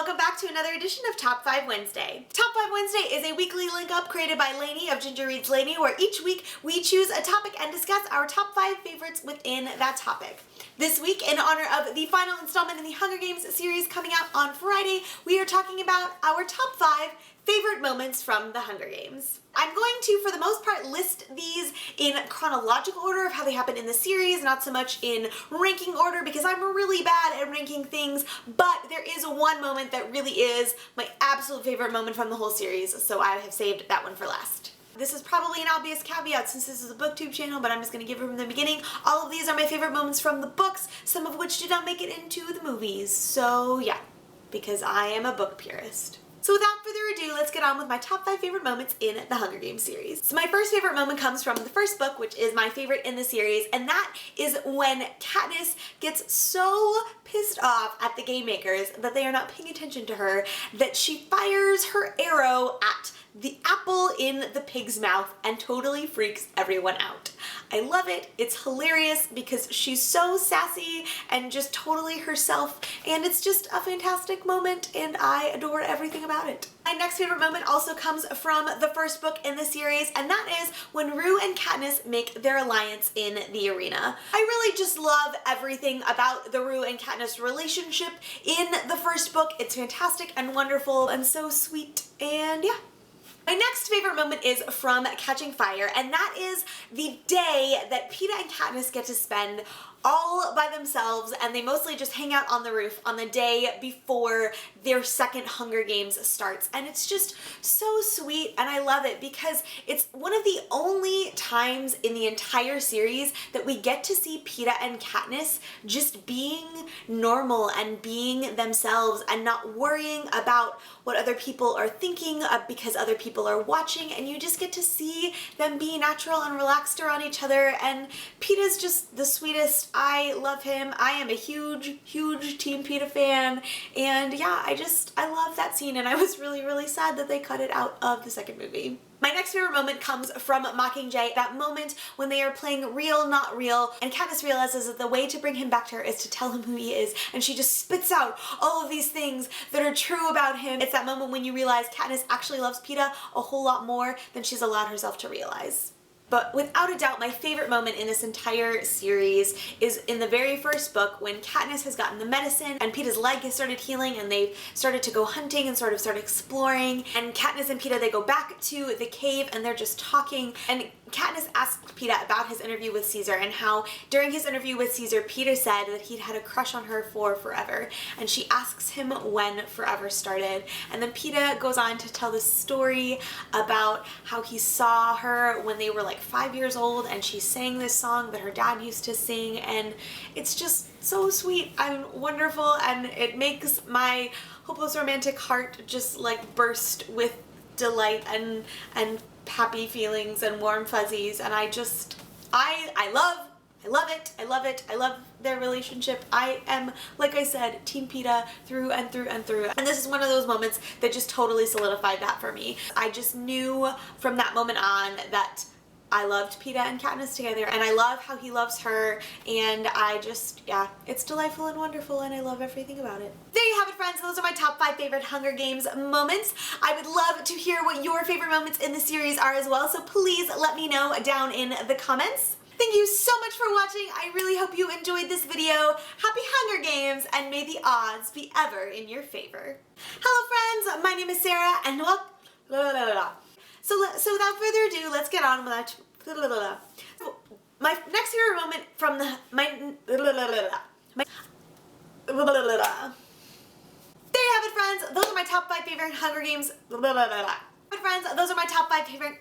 welcome back to another edition of Top 5 Wednesday. Top 5 Wednesday is a weekly link up created by Lainey of Ginger Reads Lainey, where each week we choose a topic and discuss our top 5 favorites within that topic. This week, in honor of the final installment in the Hunger Games series coming out on Friday, we are talking about our top 5 favorite moments from the Hunger Games. I'm going to, for the most part, list these in chronological order of how they happen in the series, not so much in ranking order because I'm really bad at ranking things, but there is one moment that really is my absolute favorite moment from the whole series, so I have saved that one for last. This is probably an obvious caveat since this is a booktube channel, but I'm just going to give it from the beginning. All of these are my favorite moments from the books, some of which did not make it into the movies, so yeah, because I am a book purist. So without further ado, let's get on with my top 5 favorite moments in the Hunger Games series. So my first favorite moment comes from the first book, which is my favorite in the series, and that is when Katniss gets so pissed off at the game makers that they are not paying attention to her that she fires her arrow at the apple in the pig's mouth and totally freaks everyone out. I love it. It's hilarious because she's so sassy and just totally herself, and it's just a fantastic moment and I adore everything about it. My next favorite moment also comes from the first book in the series, and that is when Rue and Katniss make their alliance in the arena. I really just love everything about the Rue and Katniss relationship in the first book. It's fantastic and wonderful and so sweet, and yeah. My next favorite moment is from Catching Fire, and that is the day that Peeta and Katniss get to spend all by themselves, and they mostly just hang out on the roof on the day before their second Hunger Games starts. And it's just so sweet, and I love it because it's one of the only times in the entire series that we get to see Peeta and Katniss just being normal and being themselves and not worrying about what other people are thinking because other people are watching, and you just get to see them be natural and relaxed around each other, and Peeta's just the sweetest. I love him. I am a huge Team Peeta fan, and yeah, I love that scene, and I was really sad that they cut it out of the second movie. My next favorite moment comes from Mockingjay, that moment when they are playing Real Not Real, and Katniss realizes that the way to bring him back to her is to tell him who he is, and she just spits out all of these things that are true about him. It's that moment when you realize Katniss actually loves Peeta a whole lot more than she's allowed herself to realize. But without a doubt, my favorite moment in this entire series is in the very first book when Katniss has gotten the medicine and Peeta's leg has started healing and they've started to go hunting and sort of start exploring, and Katniss and Peeta, they go back to the cave and they're just talking, and Katniss asked Peeta about his interview with Caesar and how during his interview with Caesar, Peeta said that he'd had a crush on her for forever, and she asks him when forever started, and then Peeta goes on to tell this story about how he saw her when they were like 5 years old and she sang this song that her dad used to sing, and it's just so sweet and wonderful, and it makes my hopeless romantic heart just like burst with delight and happy feelings and warm fuzzies, and I love it. I love their relationship. I am, like I said, Team Peeta through and through and through. And this is one of those moments that just totally solidified that for me. I just knew from that moment on that I loved Peeta and Katniss together, and I love how he loves her, and yeah, it's delightful and wonderful, and I love everything about it. There you have it, friends. Those are my top 5 favorite Hunger Games moments. I would love to hear what your favorite moments in the series are as well, so please let me know down in the comments. Thank you so much for watching. I really hope you enjoyed this video. Happy Hunger Games, and may the odds be ever in your favor. Hello, friends. My name is Sarah, and So without further ado, let's get on with that. My next favorite moment from the there you have it, friends. Those are my top 5 favorite Hunger Games. Friends, those are my top 5 favorite